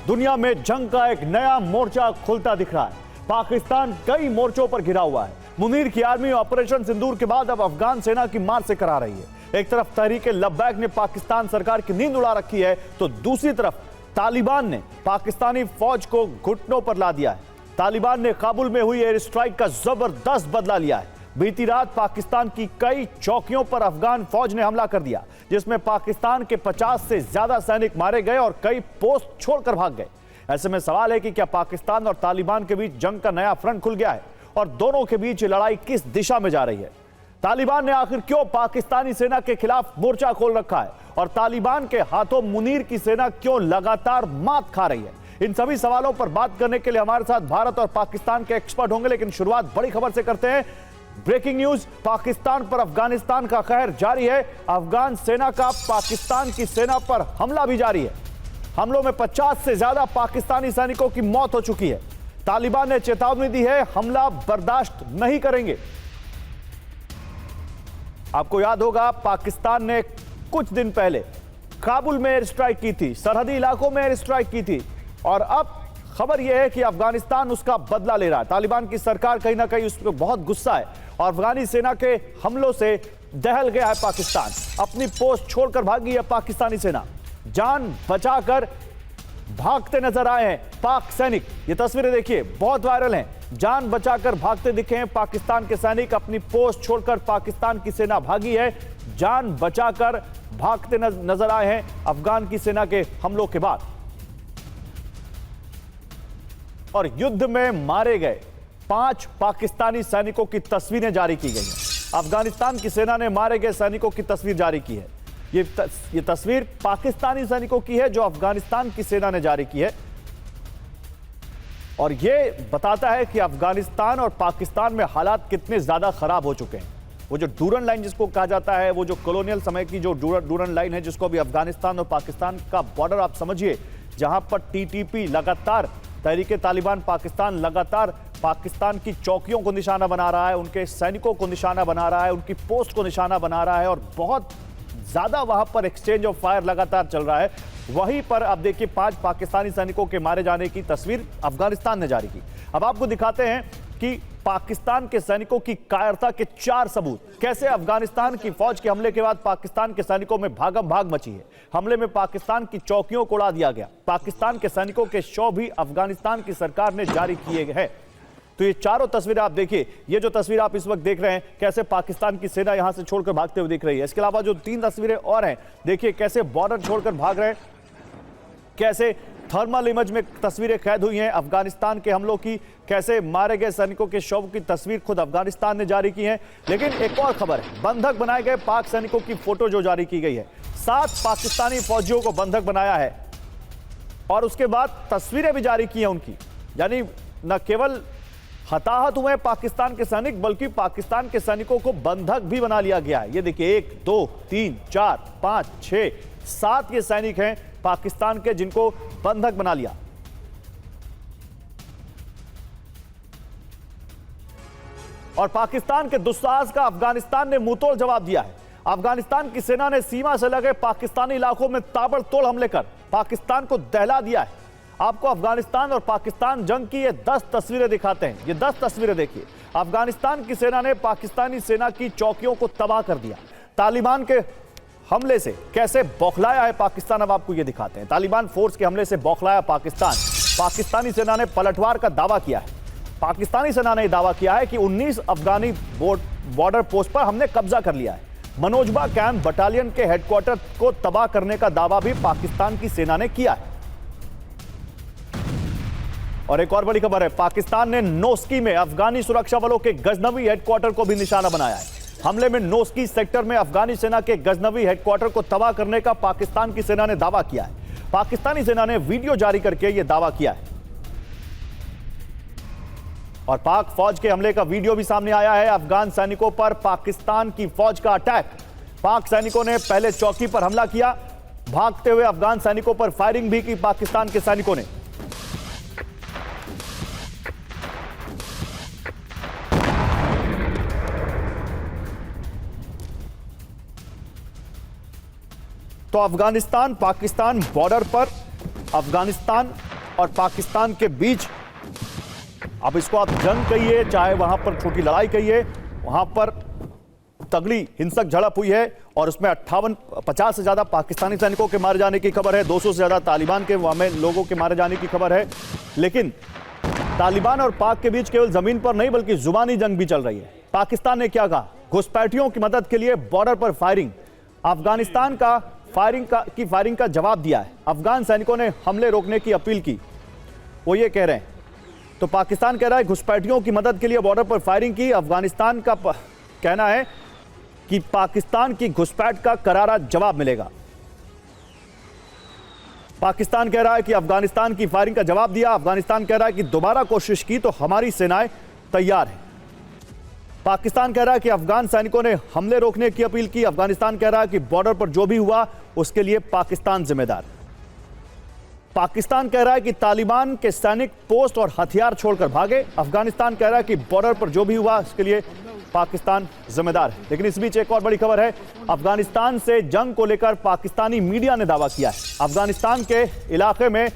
दुनिया में जंग का एक नया मोर्चा खुलता दिख रहा है। पाकिस्तान कई मोर्चों पर घिरा हुआ है। मुनीर की आर्मी ऑपरेशन सिंदूर के बाद अब अफगान सेना की मार से करा रही है। एक तरफ तहरीक लब्बैक ने पाकिस्तान सरकार की नींद उड़ा रखी है, तो दूसरी तरफ तालिबान ने पाकिस्तानी फौज को घुटनों पर ला दिया है। तालिबान ने काबुल में हुई एयर स्ट्राइक का जबरदस्त बदला लिया है। बीती रात पाकिस्तान की कई चौकियों पर अफगान फौज ने हमला कर दिया, जिसमें पाकिस्तान के 50 से ज्यादा सैनिक मारे गए और कई पोस्ट छोड़कर भाग गए। ऐसे में सवाल है कि क्या पाकिस्तान और तालिबान के बीच जंग का नया फ्रंट खुल गया है और दोनों के बीच लड़ाई किस दिशा में जा रही है? तालिबान ने आखिर क्यों पाकिस्तानी सेना के खिलाफ मोर्चा खोल रखा है और तालिबान के हाथों मुनीर की सेना क्यों लगातार मात खा रही है? इन सभी सवालों पर बात करने के लिए हमारे साथ भारत और पाकिस्तान के एक्सपर्ट होंगे, लेकिन शुरुआत बड़ी खबर से करते हैं। ब्रेकिंग न्यूज, पाकिस्तान पर अफगानिस्तान का कहर जारी है। अफगान सेना का पाकिस्तान की सेना पर हमला भी जारी है। हमलों में 50 से ज्यादा पाकिस्तानी सैनिकों की मौत हो चुकी है। तालिबान ने चेतावनी दी है, हमला बर्दाश्त नहीं करेंगे। आपको याद होगा, पाकिस्तान ने कुछ दिन पहले काबुल में एयर स्ट्राइक की थी, सरहदी इलाकों में एयर स्ट्राइक की थी, और अब खबर यह है कि अफगानिस्तान उसका बदला ले रहा है। तालिबान की सरकार कहीं ना कहीं उस पर बहुत गुस्सा है और अफगानी सेना के हमलों से दहल गया है पाकिस्तान। अपनी पोस्ट छोड़कर भागी है पाकिस्तानी सेना। जान बचाकर भागते नजर आए हैं पाक सैनिक। ये तस्वीरें देखिए, बहुत वायरल हैं। जान बचाकर भागते दिखे हैं पाकिस्तान के सैनिक। अपनी पोस्ट छोड़कर पाकिस्तान की सेना भागी है। जान बचाकर भागते नजर आए हैं अफगान की सेना के हमलों के बाद। और युद्ध में मारे गए 5 पाकिस्तानी सैनिकों की तस्वीरें जारी की गई हैं। अफगानिस्तान की सेना ने मारे गए सैनिकों की तस्वीर जारी की है। ये तस्वीर पाकिस्तानी सैनिकों की है जो अफगानिस्तान की सेना ने जारी की है, और यह बताता है कि अफगानिस्तान और पाकिस्तान में हालात कितने ज्यादा खराब हो चुके हैं। वो जो डूरन लाइन जिसको कहा जाता है, वो जो कॉलोनियल समय की जो डूरन लाइन है, जिसको अभी अफगानिस्तान और पाकिस्तान का बॉर्डर आप समझिए, जहां पर टीटीपी लगातार, तहरीके तालिबान पाकिस्तान लगातार पाकिस्तान की चौकियों को निशाना बना रहा है, उनके सैनिकों को निशाना बना रहा है, उनकी पोस्ट को निशाना बना रहा है, और बहुत ज्यादा वहां पर एक्सचेंज ऑफ फायर लगातार चल रहा है। वहीं पर अब देखिए 5 पाकिस्तानी सैनिकों के मारे जाने की तस्वीर अफगानिस्तान ने जारी की। अब आपको दिखाते हैं कि पाकिस्तान के सैनिकों की कायरता के 4 सबूत। कैसे अफगानिस्तान की फौज के हमले के बाद पाकिस्तान के सैनिकों में भागम भाग मची है। हमले में पाकिस्तान की चौकियों को उड़ा दिया गया। पाकिस्तान के सैनिकों के शव भी अफगानिस्तान की सरकार ने जारी किए हैं। तो ये चारों तस्वीरें आप देखिए। ये जो तस्वीर आप इस वक्त देख रहे हैं, कैसे पाकिस्तान की सेना यहां से छोड़कर भागते हुए दिख रही है। इसके अलावा जो 3 तस्वीरें और हैं, देखिए कैसे बॉर्डर छोड़कर भाग रहे हैं, कैसे थर्मल इमेज में तस्वीरें कैद हुई हैं अफगानिस्तान के हमलों की, कैसे मारे गए सैनिकों के शव की तस्वीर खुद अफगानिस्तान ने जारी की है। लेकिन एक और खबर है, बंधक बनाए गए पाक सैनिकों की फोटो जो जारी की गई है। 7 पाकिस्तानी फौजियों को बंधक बनाया है और उसके बाद तस्वीरें भी जारी की हैं उनकी। यानी न केवल हताहत हुए पाकिस्तान के सैनिक, बल्कि पाकिस्तान के सैनिकों को बंधक भी बना लिया गया है। ये देखिए, 1 2 3 4 5 6 7 ये सैनिक हैं पाकिस्तान के जिनको बंधक बना लिया। और पाकिस्तान के दुस्साहस का अफगानिस्तान ने मुंहतोड़ जवाब दिया है। अफगानिस्तान की सेना ने सीमा से लगे पाकिस्तानी इलाकों में ताबड़तोड़ हमले कर पाकिस्तान को दहला दिया है। आपको अफगानिस्तान और पाकिस्तान जंग की ये 10 तस्वीरें दिखाते हैं। ये 10 तस्वीरें देखिए। अफगानिस्तान की सेना ने पाकिस्तानी सेना की चौकियों को तबाह कर दिया। तालिबान के हमले से कैसे बौखलाया है पाकिस्तान, अब आपको ये दिखाते हैं। तालिबान फोर्स के हमले से बौखलाया पाकिस्तान। पाकिस्तानी सेना ने पलटवार का दावा किया है। पाकिस्तानी सेना ने दावा किया है कि 19 अफगानी बॉर्डर पोस्ट पर हमने कब्जा कर लिया है। मनोजबा कैंप बटालियन के हेडक्वार्टर को तबाह करने का दावा भी पाकिस्तान की सेना ने किया है। और एक और बड़ी खबर है, पाकिस्तान ने नोस्की में अफगानी सुरक्षा बलों के गजनवी हेडक्वार्टर को भी निशाना बनाया है। हमले में नोस्की सेक्टर में अफगानी सेना के गजनवी हेडक्वार्टर को तबाह करने का पाकिस्तान की सेना ने दावा किया है। पाकिस्तानी सेना ने वीडियो जारी करके यह दावा किया है और पाक फौज के हमले का वीडियो भी सामने आया है। अफगान सैनिकों पर पाकिस्तान की फौज का अटैक। पाक सैनिकों ने पहले चौकी पर हमला किया, भागते हुए अफगान सैनिकों पर फायरिंग भी की पाकिस्तान के सैनिकों ने। तो अफगानिस्तान पाकिस्तान बॉर्डर पर अफगानिस्तान और पाकिस्तान के बीच, अब इसको आप जंग कहिए चाहे वहां पर छोटी लड़ाई कहिए, वहां पर तगड़ी हिंसक झड़प हुई है और उसमें 50 से ज्यादा पाकिस्तानी सैनिकों के मारे जाने की खबर है, 200 से ज्यादा तालिबान के वहां में लोगों के मारे जाने की खबर है। लेकिन तालिबान और पाक के बीच केवल जमीन पर नहीं बल्कि जुबानी जंग भी चल रही है। पाकिस्तान ने क्या कहा? घुसपैठियों की मदद के लिए बॉर्डर पर फायरिंग, अफगानिस्तान का फायरिंग का जवाब दिया है। अफगान सैनिकों ने हमले रोकने की अपील की, वो ये कह रहे हैं। तो पाकिस्तान कह रहा है घुसपैठियों की मदद के लिए बॉर्डर पर फायरिंग की। अफगानिस्तान का कहना है कि पाकिस्तान की घुसपैठ का करारा जवाब मिलेगा। पाकिस्तान कह रहा है कि अफगानिस्तान की फायरिंग का जवाब दिया। अफगानिस्तान कह रहा है कि दोबारा कोशिश की तो हमारी सेनाएं तैयार हैं। पाकिस्तान कह रहा है कि अफगान सैनिकों ने हमले रोकने की अपील की। अफगानिस्तान कह रहा है कि बॉर्डर पर जो भी हुआ उसके लिए पाकिस्तान जिम्मेदार। पाकिस्तान कह रहा है कि तालिबान के सैनिक पोस्ट और हथियार छोड़कर भागे। अफगानिस्तान कह रहा है कि बॉर्डर पर जो भी हुआ उसके लिए पाकिस्तान जिम्मेदार है। लेकिन इस बीच एक और बड़ी खबर है। अफगानिस्तान से जंग को लेकर पाकिस्तानी मीडिया ने दावा किया है। अफगानिस्तान के इलाके में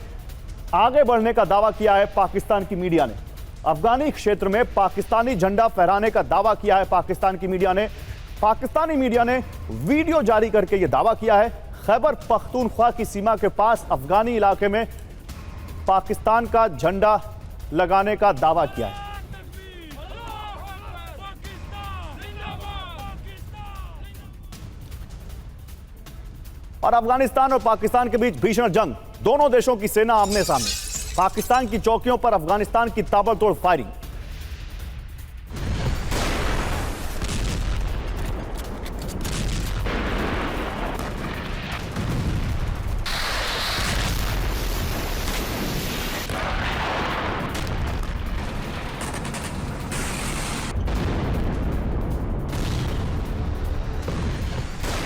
आगे बढ़ने का दावा किया है पाकिस्तान की मीडिया ने। अफगानी क्षेत्र में पाकिस्तानी झंडा फहराने का दावा किया है पाकिस्तान की मीडिया ने। पाकिस्तानी मीडिया ने वीडियो जारी करके यह दावा किया है खैबर पख्तूनख्वा की सीमा के पास अफगानी इलाके में पाकिस्तान का झंडा लगाने का दावा किया है। और अफगानिस्तान और पाकिस्तान के बीच भीषण जंग, दोनों देशों की सेना आमने सामने। पाकिस्तान की चौकियों पर अफगानिस्तान की ताबड़तोड़ फायरिंग।